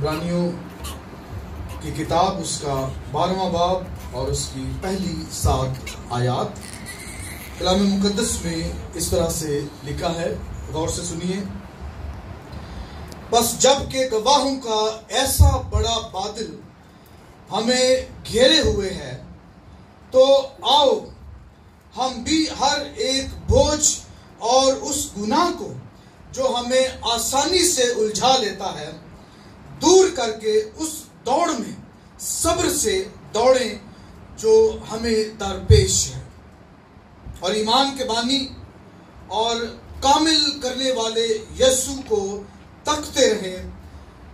عبرانیوں کی کتاب اس کا 12واں باب اور اس کی پہلی 7 آیات کلام مقدس میں اس طرح سے لکھا ہے، غور سے سنیے۔ بس جب کہ گواہوں کا ایسا بڑا بادل ہمیں گھیرے ہوئے ہے تو آؤ ہم بھی ہر ایک بوجھ اور اس گناہ کو جو ہمیں آسانی سے الجھا لیتا ہے دور کر کے اس دوڑ میں صبر سے دوڑیں جو ہمیں درپیش ہے، اور ایمان کے بانی اور کامل کرنے والے یسوع کو تکتے رہیں،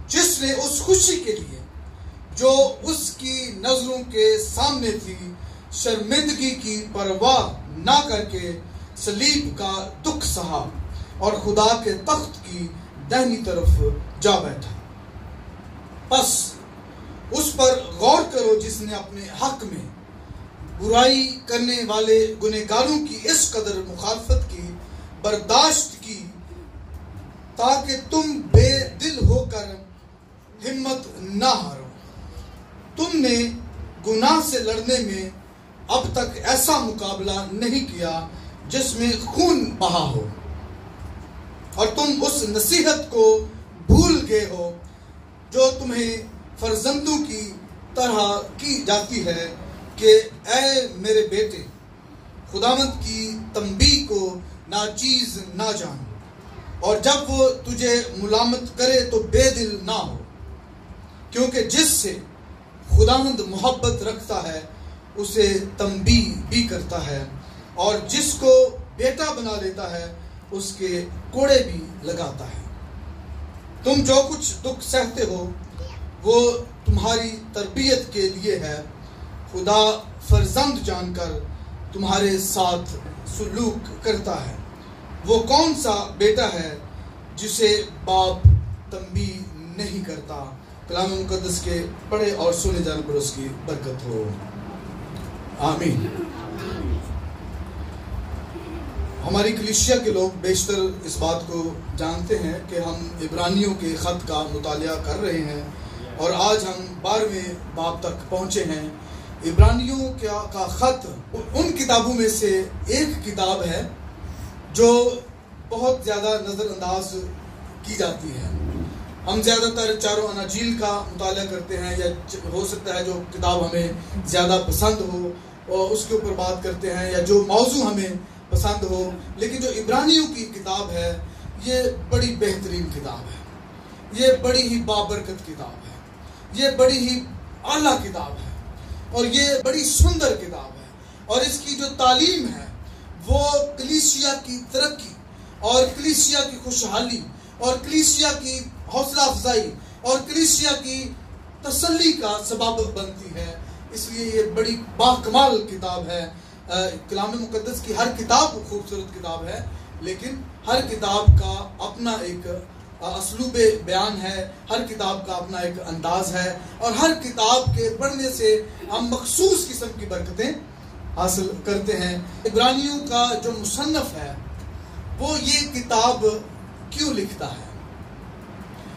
جس نے اس خوشی کے لیے جو اس کی نظروں کے سامنے تھی شرمندگی کی پرواہ نہ کر کے صلیب کا دکھ سہا اور خدا کے تخت کی دہنی طرف جا بیٹھا۔ بس اس پر غور کرو جس نے اپنے حق میں برائی کرنے والے گنہگاروں کی اس قدر مخالفت کی برداشت کی تاکہ تم بے دل ہو کر ہمت نہ ہارو۔ تم نے گناہ سے لڑنے میں اب تک ایسا مقابلہ نہیں کیا جس میں خون بہا ہو، اور تم اس نصیحت کو بھول گئے ہو جو تمہیں فرزندوں کی طرح کی جاتی ہے کہ اے میرے بیٹے خداوند کی تنبیہ کو ناچیز نہ جان، اور جب وہ تجھے ملامت کرے تو بے دل نہ ہو، کیونکہ جس سے خداوند محبت رکھتا ہے اسے تنبیہ بھی کرتا ہے، اور جس کو بیٹا بنا لیتا ہے اس کے کوڑے بھی لگاتا ہے۔ تم جو کچھ دکھ سہتے ہو وہ تمہاری تربیت کے لیے ہے، خدا فرزند جان کر تمہارے ساتھ سلوک کرتا ہے۔ وہ کون سا بیٹا ہے جسے باپ تنبیہ نہیں کرتا؟ کلام مقدس کے پڑھے اور سنے جانے پر اس کی برکت ہو، آمین۔ ہماری کلیسیا کے لوگ بیشتر اس بات کو جانتے ہیں کہ ہم عبرانیوں کے خط کا مطالعہ کر رہے ہیں، اور آج ہم 12ویں باب تک پہنچے ہیں۔ عبرانیوں کا خط ان کتابوں میں سے ایک کتاب ہے جو بہت زیادہ نظر انداز کی جاتی ہے۔ ہم زیادہ تر چاروں اناجیل کا مطالعہ کرتے ہیں، یا ہو سکتا ہے جو کتاب ہمیں زیادہ پسند ہو اور اس کے اوپر بات کرتے ہیں، یا جو موضوع ہمیں پسند ہو، لیکن جو عبرانیوں کی کتاب ہے یہ بڑی بہترین کتاب ہے، یہ بڑی ہی بابرکت کتاب ہے، یہ بڑی ہی اعلیٰ کتاب ہے، اور یہ بڑی سندر کتاب ہے، اور اس کی جو تعلیم ہے وہ کلیسیا کی ترقی اور کلیسیا کی خوشحالی اور کلیسیا کی حوصلہ افزائی اور کلیسیا کی تسلی کا سبب بنتی ہے۔ اس لیے یہ بڑی باکمال کتاب ہے۔ کلام مقدس کی ہر کتاب خوبصورت کتاب ہے، لیکن ہر کتاب کا اپنا ایک اسلوب بیان ہے، ہر کتاب کا اپنا ایک انداز ہے، اور ہر کتاب کے پڑھنے سے ہم مخصوص قسم کی برکتیں حاصل کرتے ہیں۔ عبرانیوں کا جو مصنف ہے وہ یہ کتاب کیوں لکھتا ہے،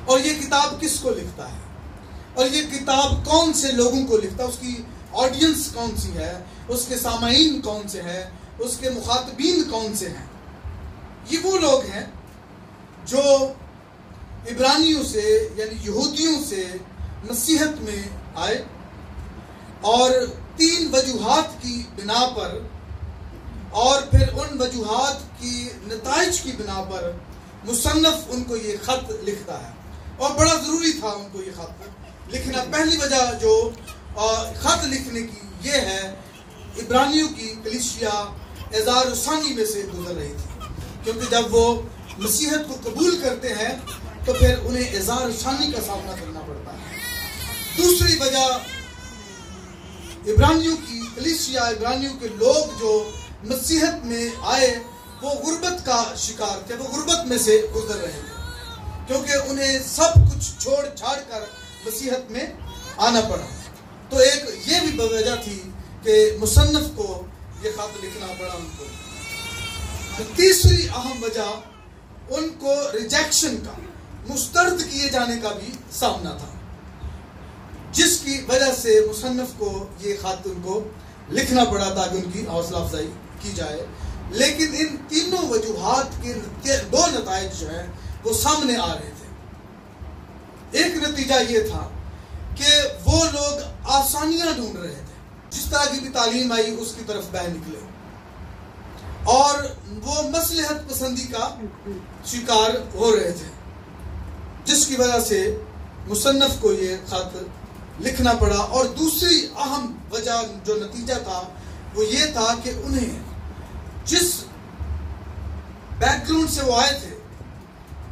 اور یہ کتاب کس کو لکھتا ہے، اور یہ کتاب کون سے لوگوں کو لکھتا ہے، اس کی آڈینس کون سی ہے، اس کے سامعین کون سے ہیں، اس کے مخاطبین کون سے ہیں۔ یہ وہ لوگ ہیں جو عبرانیوں سے یعنی یہودیوں سے مسیحت میں آئے، اور 3 وجوہات کی بنا پر اور پھر ان وجوہات کی نتائج کی بنا پر مصنف ان کو یہ خط لکھتا ہے، اور بڑا ضروری تھا ان کو یہ خط لکھنا۔ پہلی وجہ جو خط لکھنے کی یہ ہے، عبرانیوں کی کلیسیا اظہار ثانی میں سے گزر رہی تھی، کیونکہ جب وہ مسیحت کو قبول کرتے ہیں تو پھر انہیں اظہار ثانی کا سامنا کرنا پڑتا ہے۔ دوسری وجہ، عبرانیوں کی کلیسیا، عبرانیوں کے لوگ جو مسیحت میں آئے وہ غربت کا شکار تھے، وہ غربت میں سے گزر رہے تھے، کیونکہ انہیں سب کچھ چھوڑ چھاڑ کر مسیحت میں آنا پڑا۔ تو ایک یہ بھی وجہ تھی کہ مصنف کو یہ خط لکھنا پڑا ان کو۔ تیسری اہم وجہ ان کو ریجیکشن کا، مسترد کیے جانے کا بھی سامنا تھا۔ کی وجہ سے مصنف کو یہ خط ان کو لکھنا پڑا تاکہ ان کی حوصلہ افزائی کی جائے. لیکن ان تینوں وجوہات کے دو نتائج جو ہیں وہ سامنے آ رہے تھے. ایک نتیجہ یہ تھا کہ وہ لوگ آسانیاں ڈھونڈ رہے تھے، جس طرح کی بھی تعلیم آئی اس کی طرف بہ نکلے، اور وہ مصلحت پسندی کا شکار ہو رہے تھے، جس کی وجہ سے مصنف کو یہ خط لکھنا پڑا. اور دوسری اہم وجہ جو نتیجہ تھا وہ یہ تھا کہ انہیں جس بیک گراؤنڈ سے وہ آئے تھے،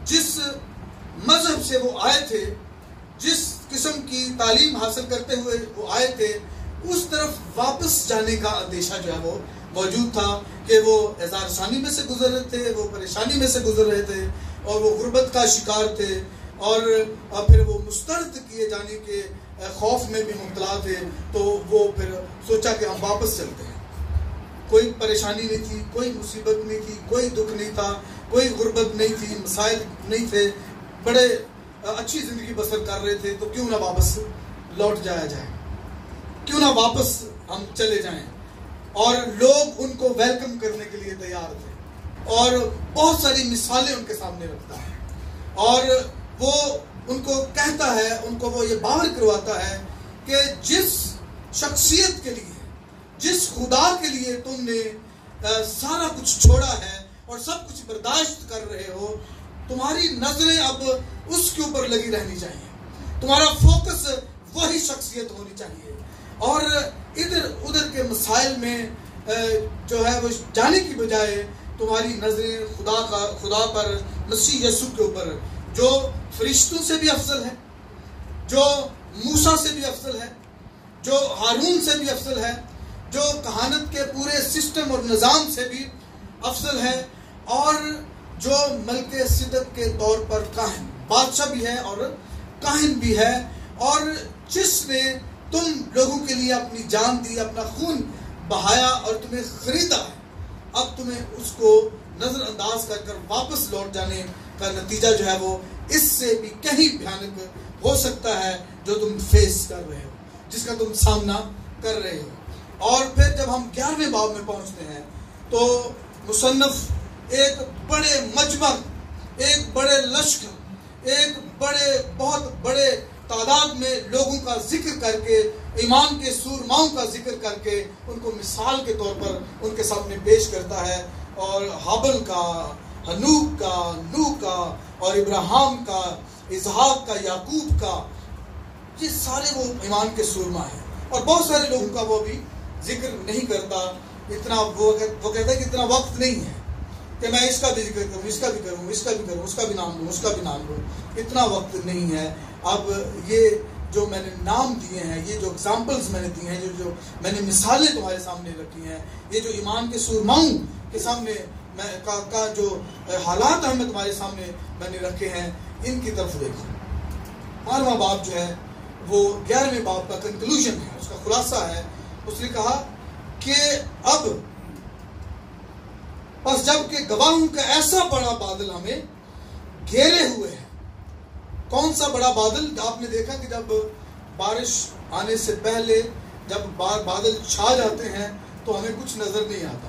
جس مذہب سے وہ آئے تھے، جس قسم کی تعلیم حاصل کرتے ہوئے وہ آئے تھے، اس طرف واپس جانے کا اندیشہ جو ہے وہ موجود تھا کہ وہ اعزار ثانی میں سے گزر رہے تھے، وہ پریشانی میں سے گزر رہے تھے، اور وہ غربت کا شکار تھے، اور پھر وہ مسترد کیے جانے کے خوف میں بھی مبتلا تھے. تو وہ پھر سوچا کہ ہم واپس چلتے ہیں. کوئی پریشانی نہیں تھی، کوئی مصیبت نہیں تھی، کوئی دکھ نہیں تھا، کوئی غربت نہیں تھی، مسائل نہیں تھے، بڑے اچھی زندگی بسر کر رہے تھے. تو کیوں نہ واپس لوٹ جایا جائے، کیوں نہ واپس ہم چلے جائیں. اور لوگ ان کو ویلکم کرنے کے لیے تیار تھے، اور بہت ساری مثالیں ان کے سامنے رکھتا ہے، اور وہ ان کو کہتا ہے، ان کو وہ یہ باور کرواتا ہے کہ جس شخصیت کے لیے، جس خدا کے لیے تم نے سارا کچھ چھوڑا ہے اور سب کچھ برداشت کر رہے ہو، تمہاری نظریں اب اس کے اوپر لگی رہنی چاہیے، تمہارا فوکس وہی شخصیت ہونی چاہیے، اور ادھر ادھر کے مسائل میں جو ہے وہ جانے کی بجائے تمہاری نظریں خدا پر، مسیح یسوع کے اوپر، جو فرشتوں سے بھی افضل ہے، جو موسیٰ سے بھی افضل ہے، جو ہارون سے بھی افضل ہے، جو کہانت کے پورے سسٹم اور نظام سے بھی افضل ہے، اور جو ملک صدق کے طور پر کاہن، بادشاہ بھی ہے اور کاہن بھی ہے، اور جس نے تم لوگوں کے لیے اپنی جان دی، اپنا خون بہایا اور تمہیں خریدا ہے، اب تمہیں اس کو نظر انداز کر کر واپس لوٹ جانے کا نتیجہ جو ہے وہ اس سے بھی کہیں بھیانک ہو سکتا ہے جو تم فیس کر رہے ہو، جس کا تم سامنا کر رہے ہو. اور پھر جب ہم 11ویں باب میں پہنچتے ہیں تو مصنف ایک بڑے مجمع، ایک بڑے لشکر، ایک بہت بڑے تعداد میں لوگوں کا ذکر کر کے، ایمان کے سورماؤں کا ذکر کر کے ان کو مثال کے طور پر ان کے سامنے پیش کرتا ہے. اور ہابل کا، ہنوک کا، نوح کا، اور ابراہیم کا، اسحاق کا، یعقوب کا، یہ سارے وہ ایمان کے سورما ہیں. اور بہت سارے لوگوں کا وہ بھی ذکر نہیں کرتا، اتنا وہ کہتا ہے کہ اتنا وقت نہیں ہے کہ میں اس کا بھی ذکر کروں، اس کا بھی کروں، اس کا بھی کروں، اس کا بھی نام لوں، اس کا بھی نام لوں. اتنا وقت نہیں ہے. اب یہ جو میں نے نام دیے ہیں، یہ جو اگزامپلز میں نے دیے ہیں، جو میں نے مثالیں تمہارے سامنے رکھی ہیں، یہ جو ایمان کے سورماؤں کے سامنے کا جو حالات ہیں میں تمہارے سامنے میں نے رکھے ہیں، ان کی طرف دیکھو. 12واں باب جو ہے وہ 11ویں باب کا کنکلوژن ہے، اس کا خلاصہ ہے. اس نے کہا کہ اب پس جب کہ گواہوں کا ایسا بڑا بادل ہمیں گھیرے ہوئے ہے. کون سا بڑا بادل؟ آپ نے دیکھا کہ جب بارش آنے سے پہلے جب بادل چھا جاتے ہیں تو ہمیں کچھ نظر نہیں آتا،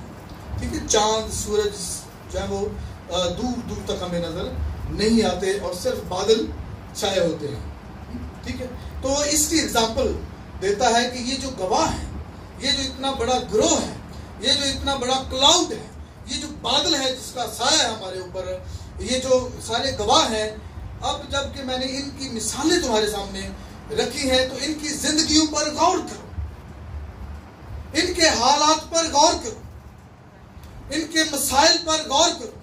ٹھیک ہے، چاند سورج جو ہے وہ دور دور تک ہمیں نظر نہیں آتے اور صرف بادل چھائے ہوتے ہیں، ٹھیک ہے. تو اس کی اگزامپل دیتا ہے کہ یہ جو گواہ ہے، یہ جو اتنا بڑا گروہ ہے، یہ جو اتنا بڑا کلاؤڈ ہے، یہ جو بادل ہے جس کا سایہ ہے ہمارے اوپر، یہ جو سارے گواہ ہیں. اب جب کہ میں نے ان کی مثالیں تمہارے سامنے رکھی ہیں تو ان کی زندگیوں پر غور کرو، ان کے حالات پر غور کرو، ان کے مسائل پر غور کرو.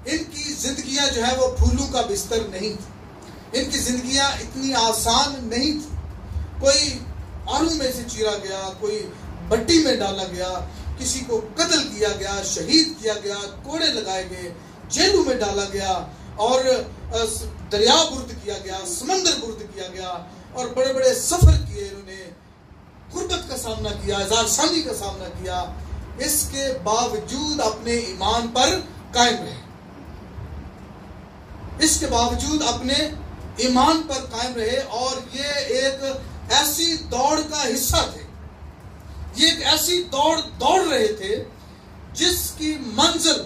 ان کی زندگیاں جو ہے وہ پھولوں کا بستر نہیں تھی، ان کی زندگیاں اتنی آسان نہیں تھی. کوئی آلو میں سے چیرا گیا، کوئی بٹی میں ڈالا گیا، کسی کو قتل کیا گیا، شہید کیا گیا، کوڑے لگائے گئے، جیلوں میں ڈالا گیا، اور دریا برد کیا گیا، سمندر برد کیا گیا، اور بڑے بڑے سفر کیے انہوں نے، غربت کا سامنا کیا، اعزار ثانی کا سامنا کیا. اس کے باوجود اپنے ایمان پر قائم رہے، اس کے باوجود اپنے ایمان پر قائم رہے. اور یہ ایک ایسی دوڑ کا حصہ تھے. یہ ایک ایسی دوڑ رہے تھے جس کی منزل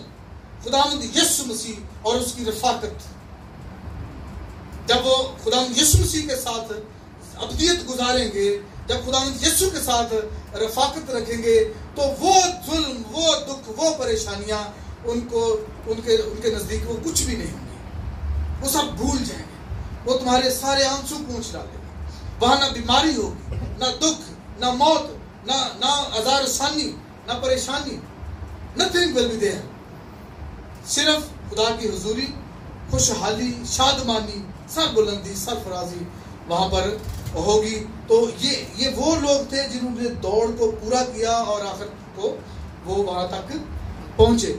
خداوند یسوع مسیح اور اس کی رفاقت تھی. جب وہ خداوند یسوع مسیح کے ساتھ ابدیت گزاریں گے، جب خداوند یسوع کے ساتھ رفاقت رکھیں گے، تو وہ ظلم، وہ دکھ، وہ پریشانیاں ان کے نزدیک وہ کچھ بھی نہیں ہوں گی. وہ سب بھول جائیں گے. وہ تمہارے سارے آنسو پونچھ ڈالیں گے. وہاں نہ بیماری ہوگی، نہ دکھ، نہ موت، نہ عذاب ثانی، نہ پریشانی. nothing will be there. صرف خدا کی حضوری، خوشحالی، شادمانی، سر بلندی، سرفرازی وہاں پر ہوگی. تو یہ وہ لوگ تھے جنہوں نے دوڑ کو پورا کیا اور آخر کو وہ وہاں تک پہنچے.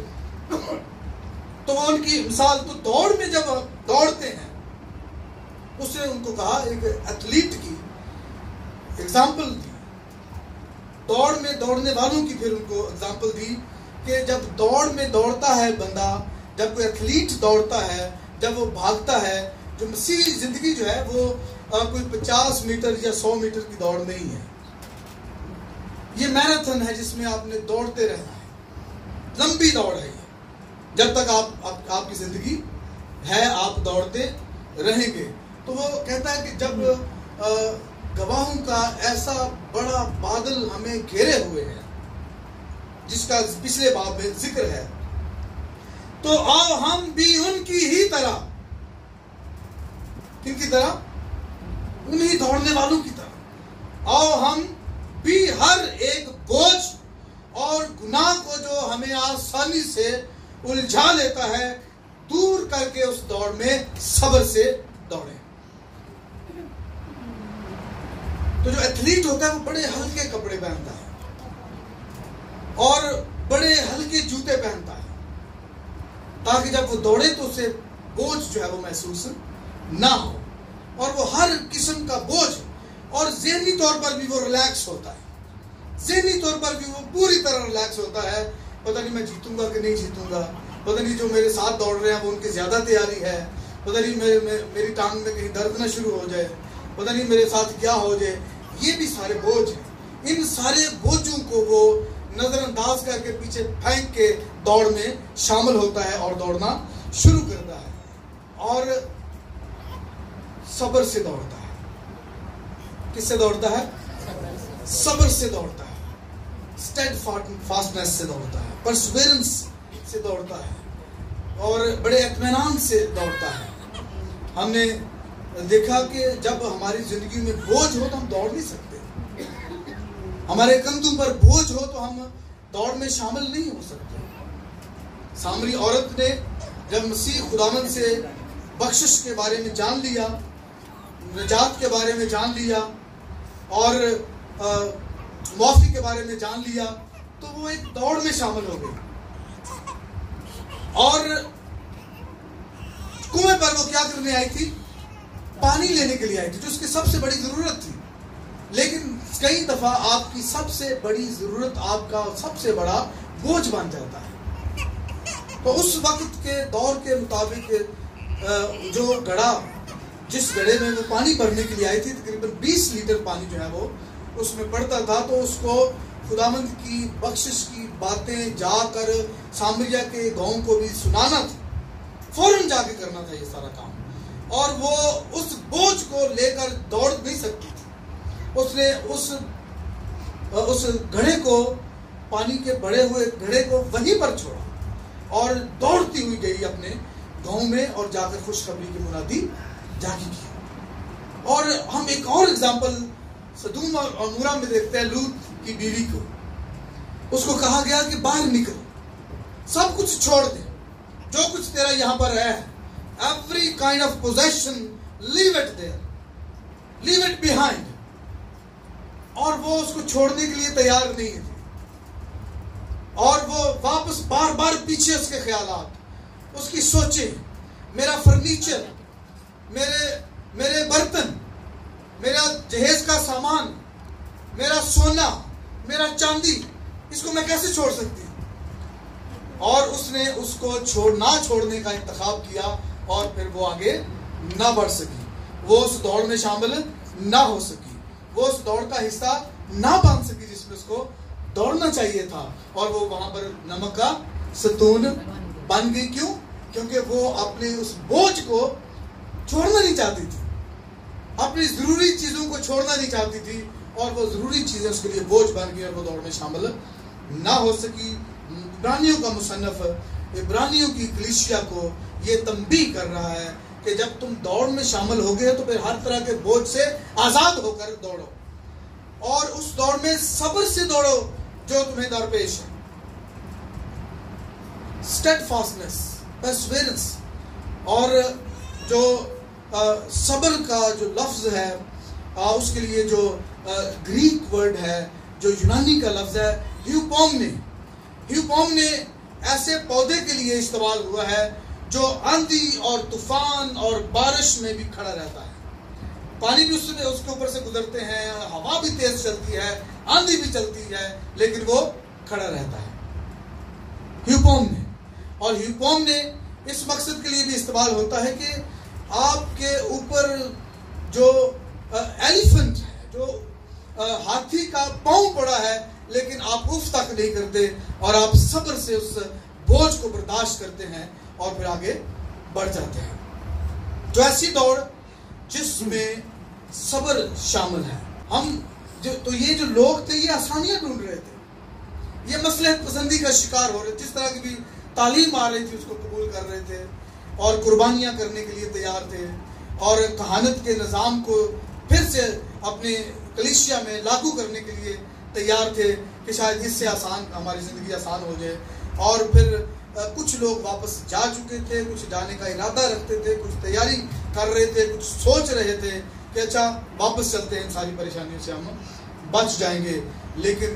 تو وہ ان کی مثال، تو دوڑ میں جب دوڑتے ہیں، اس نے ان کو کہا، ایک ایتھلیٹ کی ایگزامپل دی، دوڑ میں دوڑنے والوں کی پھر ان کو ایگزامپل دی کہ جب دوڑ میں دوڑتا ہے بندہ، جب کوئی ایتھلیٹ دوڑتا ہے، جب وہ بھاگتا ہے، جو مسیحی زندگی جو ہے وہ کوئی 50 میٹر یا 100 میٹر کی دوڑ نہیں ہے. یہ میراتھن ہے جس میں آپ نے دوڑتے رہنا ہے. لمبی دوڑ ہے یہ. جب تک آپ کی زندگی ہے آپ دوڑتے رہیں گے. تو وہ کہتا ہے کہ جب گواہوں کا ایسا بڑا بادل ہمیں گھیرے ہوئے ہے، جس کا پچھلے باب میں ذکر ہے، تو آؤ ہم بھی ان کی ہی طرح، کن کی طرح؟ انہی دوڑنے والوں کی طرح، آؤ ہم بھی ہر ایک بوجھ اور گناہ کو جو ہمیں آسانی سے الجھا لیتا ہے دور کر کے اس دوڑ میں صبر سے دوڑیں. تو جو ایتھلیٹ ہوتا ہے وہ بڑے ہلکے کپڑے پہنتا ہے اور بڑے ہلکے جوتے پہنتا ہے تاکہ جب وہ دوڑے تو اسے بوجھ جو ہے وہ محسوس نہ ہو، اور وہ ہر قسم کا بوجھ، اور ذہنی طور پر بھی وہ ریلیکس ہوتا ہے. ذہنی طور پر بھی وہ پوری طرح ریلیکس ہوتا ہے. پتہ نہیں میں جیتوں گا کہ نہیں جیتوں گا، پتہ نہیں جو میرے ساتھ دوڑ رہے ہیں وہ ان کی زیادہ تیاری ہے، پتہ نہیں میری ٹانگ میں کہیں درد نہ شروع ہو جائے، پتہ نہیں میرے ساتھ کیا ہو جائے. یہ بھی سارے بوجھ ہیں. ان سارے بوجھوں کو وہ نظر انداز کر کے پیچھے پھینک کے دوڑ میں شامل ہوتا ہے اور دوڑنا شروع کرتا ہے، اور صبر سے دوڑتا ہے. کس سے دوڑتا ہے؟ صبر سے دوڑتا ہے، اسٹیڈ فاسٹنس سے دوڑتا ہے، پرسویرنس سے دوڑتا ہے، اور بڑے اطمینان سے دوڑتا ہے. ہم نے دیکھا کہ جب ہماری زندگی میں بوجھ ہو تو ہم دوڑ نہیں سکتے. ہمارے کندھوں پر بوجھ ہو تو ہم دوڑ میں شامل نہیں ہو سکتے. سامری عورت نے جب مسیح خداوند سے بخشش کے بارے میں جان لیا، نجات کے بارے میں جان لیا، اور معافی کے بارے میں جان لیا، تو وہ ایک دوڑ میں شامل ہو گئی. اور کنویں پر وہ کیا کرنے آئی تھی؟ پانی لینے کے لیے آئی تھی، جو اس کی سب سے بڑی ضرورت تھی. لیکن کئی دفعہ آپ کی سب سے بڑی ضرورت آپ کا سب سے بڑا بوجھ بن جاتا ہے. تو اس وقت کے دور کے مطابق جو گڑھا، جس گڑھے میں وہ پانی بھرنے کے لیے آئی تھی، تقریباً 20 لیٹر پانی جو ہے وہ اس میں پڑتا تھا. تو اس کو خداوند کی بخشش کی باتیں جا کر سامریہ کے گاؤں کو بھی سنانا تھا. فوراً جا کے کرنا تھا یہ سارا کام. اور وہ اس بوجھ کو لے کر دوڑ نہیں سکتی تھی. اس نے اس گھڑے کو، پانی کے بڑے ہوئے گھڑے کو وہیں پر چھوڑا اور دوڑتی ہوئی گئی اپنے گاؤں میں، اور جا کر خوشخبری کی منادی جاری کی. اور ہم ایک اور اگزامپل سدوم اور عمورہ میں دیکھتے ہیں. لوط کی بیوی کو، اس کو کہا گیا کہ باہر نکل، سب کچھ چھوڑ دے، جو کچھ تیرا یہاں پر ہے، every kind of possession, leave it there, leave it behind. اور وہ اس کو چھوڑنے کے لیے تیار نہیں تھی، اور وہ واپس بار بار پیچھے اس کے خیالات، اس کی سوچیں، میرا فرنیچر، میرے برتن، میرا جہیز کا سامان، میرا سونا، میرا چاندی، اس کو میں کیسے چھوڑ سکتی ہوں؟ اور اس نے اس کو نہ چھوڑنے کا انتخاب کیا، اور پھر وہ آگے نہ بڑھ سکی، وہ اس دوڑ میں شامل نہ ہو سکی. وہ اس دوڑ کا حصہ نہ باندھ سکی جس میں اس کو دوڑنا چاہیے تھا، اور وہ وہاں پر نمک کا ستون بن گئی. کیوں؟ کیونکہ وہ اپنے اس بوجھ کو چھوڑنا نہیں چاہتی تھی، اپنی ضروری چیزوں کو چھوڑنا نہیں چاہتی تھی، اور وہ ضروری چیزیں اس کے لیے بوجھ بن گئی اور وہ دوڑ میں شامل نہ ہو سکی. عبرانیوں کا مصنف عبرانیوں کی کلیسیا کو یہ تنبیہ کر رہا ہے کہ جب تم دوڑ میں شامل ہو گئے تو پھر ہر طرح کے بوجھ سے آزاد ہو کر دوڑو، اور اس دوڑ میں صبر سے دوڑو جو تمہیں درپیش ہے. اسٹیڈفاسٹنس، پرسیورنس، اور جو صبر کا جو لفظ ہے اس کے لیے جو گریک ورڈ ہے، جو یونانی کا لفظ ہے ہیوپوم نے ایسے پودے کے لیے استعمال ہوا ہے جو آندھی اور طوفان اور بارش میں بھی کھڑا رہتا ہے. پانی بھی اس کے اوپر سے گزرتے ہیں، ہوا بھی تیز چلتی ہے، آندھی بھی چلتی ہے، لیکن وہ کھڑا رہتا ہے. ہیوپوم نے اس مقصد کے لیے بھی استعمال ہوتا ہے کہ آپ کے اوپر جو ایلیفنٹ ہے، جو ہاتھی کا پاؤں پڑا ہے، لیکن آپ اف تک نہیں کرتے اور آپ صبر سے اس بوجھ کو برداشت کرتے ہیں اور پھر آگے بڑھ جاتے ہیں. جو ایسی دوڑ جس میں صبر شامل ہے. تو یہ جو لوگ تھے یہ آسانیاں ڈھونڈ رہے تھے، یہ مصلحت پسندی کا شکار ہو رہے، جس طرح کی بھی تعلیم آ رہی تھی اس کو قبول کر رہے تھے اور قربانیاں کرنے کے لیے تیار تھے، اور کہانت کے نظام کو پھر سے اپنے کلیسیا میں لاگو کرنے کے لیے تیار تھے کہ شاید اس سے ہماری زندگی آسان ہو جائے. اور پھر کچھ لوگ واپس جا چکے تھے، کچھ جانے کا ارادہ رکھتے تھے، کچھ تیاری کر رہے تھے، کچھ سوچ رہے تھے کہ اچھا واپس چلتے ہیں، ساری پریشانیوں سے ہم بچ جائیں گے. لیکن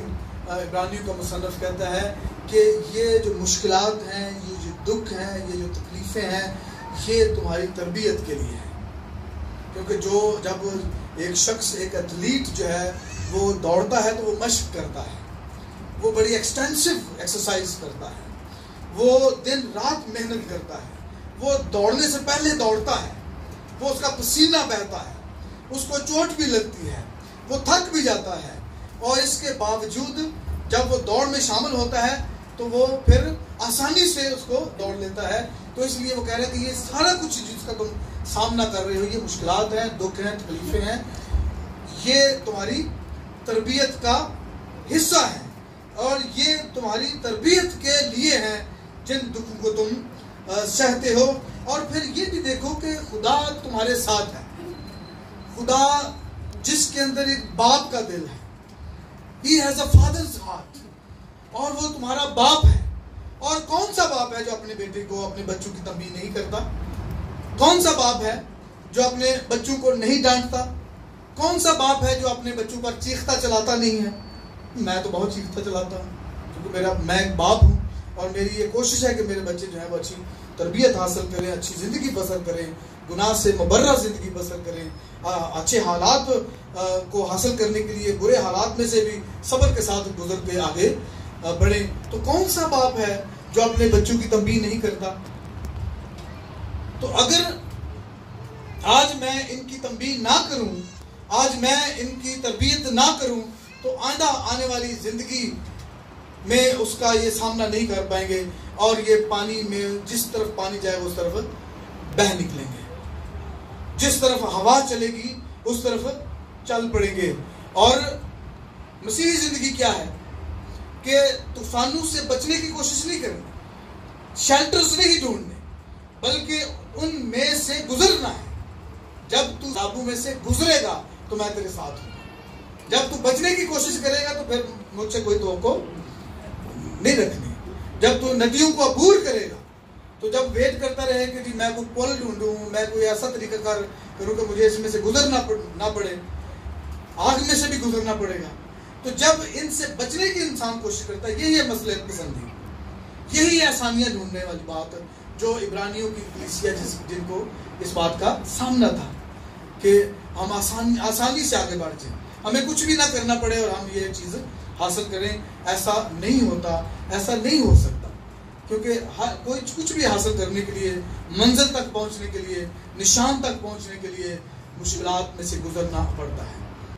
عبرانیوں کا مصنف کہتا ہے کہ یہ جو مشکلات ہیں، یہ جو دکھ ہیں، یہ جو تکلیفیں ہیں، یہ تمہاری تربیت کے لیے ہے. کیونکہ جب ایک شخص، ایک ایتھلیٹ جو ہے وہ دوڑتا ہے تو وہ مشق کرتا ہے، وہ بڑی ایکسٹینسو ایکسرسائز کرتا ہے، وہ دن رات محنت کرتا ہے، وہ دوڑنے سے پہلے دوڑتا ہے، وہ اس کا پسینہ بہتا ہے، اس کو چوٹ بھی لگتی ہے، وہ تھک بھی جاتا ہے، اور اس کے باوجود جب وہ دوڑ میں شامل ہوتا ہے تو وہ پھر آسانی سے اس کو دوڑ لیتا ہے. تو اس لیے وہ کہہ رہے کہ یہ سارا کچھ جس کا تم سامنا کر رہے ہو، یہ مشکلات ہیں، دکھ ہیں، تکلیفیں ہیں، یہ تمہاری تربیت کا حصہ ہے، اور یہ تمہاری تربیت کے لیے ہیں جن دکھوں کو تم سہتے ہو. اور پھر یہ بھی دیکھو کہ خدا تمہارے ساتھ ہے، خدا جس کے اندر ایک باپ کا دل ہے، He has a father's heart، اور وہ تمہارا باپ ہے. اور کون سا باپ ہے جو اپنے بیٹے کو، اپنے بچوں کی تنبیہ نہیں کرتا؟ کون سا باپ ہے جو اپنے بچوں کو نہیں ڈانٹتا؟ کون سا باپ ہے جو اپنے بچوں پر چیختا چلاتا نہیں ہے؟ میں تو بہت چیختا چلاتا ہوں، کیونکہ میں ایک باپ ہوں، اور میری یہ کوشش ہے کہ میرے بچے جو ہیں وہ اچھی تربیت حاصل کریں، اچھی زندگی بسر کریں، گناہ سے مبرہ زندگی بسر کریں، اچھے حالات کو حاصل کرنے کے لیے برے حالات میں سے بھی صبر کے ساتھ گزر کے آگے بڑھیں. تو کون سا باپ ہے جو اپنے بچوں کی تنبیہ نہیں کرتا؟ تو اگر آج میں ان کی تنبیہ نہ کروں، آج میں ان کی تربیت نہ کروں، تو آئندہ آنے والی زندگی میں اس کا یہ سامنا نہیں کر پائیں گے، اور یہ پانی میں جس طرف پانی جائے اس طرف بہہ نکلیں گے، جس طرف ہوا چلے گی اس طرف چل پڑیں گے. اور مسیحی زندگی کیا ہے کہ طوفانوں سے بچنے کی کوشش نہیں کرنی، شیلٹرز نہیں ڈھونڈنے، بلکہ ان میں سے گزرنا ہے. جب تو قابو میں سے گزرے گا تو میں تیرے ساتھ ہوں. جب تو بچنے کی کوشش کرے گا تو پھر مجھ سے کوئی توقع نہیں رکھنی. جب تو ندیوں کو عبور کرے گا، تو جب ویٹ کرتا رہے کہ جی میں کوئی پل ڈھونڈوں، میں کوئی ایسا طریقہ کار کروں کہ مجھے اس میں سے گزرنا نہ پڑے، آگ میں سے بھی گزرنا پڑے گا. تو جب ان سے بچنے کی انسان کوشش کرتا ہے، یہی ہے مصلحت پسندی، یہی ہے آسانیاں ڈھونڈنے والی بات جو عبرانیوں کی کلیسیا جن کو اس بات کا سامنا تھا کہ ہم آسانی سے آگے بڑھ جائیں، ہمیں کچھ بھی نہ کرنا پڑے اور ہم یہ چیز حاصل کریں. ایسا نہیں ہوتا، ایسا نہیں ہو سکتا، کیونکہ کوئی کچھ بھی حاصل کرنے کے لیے، منزل تک پہنچنے کے لیے، نشان تک پہنچنے کے لیے مشکلات میں سے گزرنا پڑتا ہے.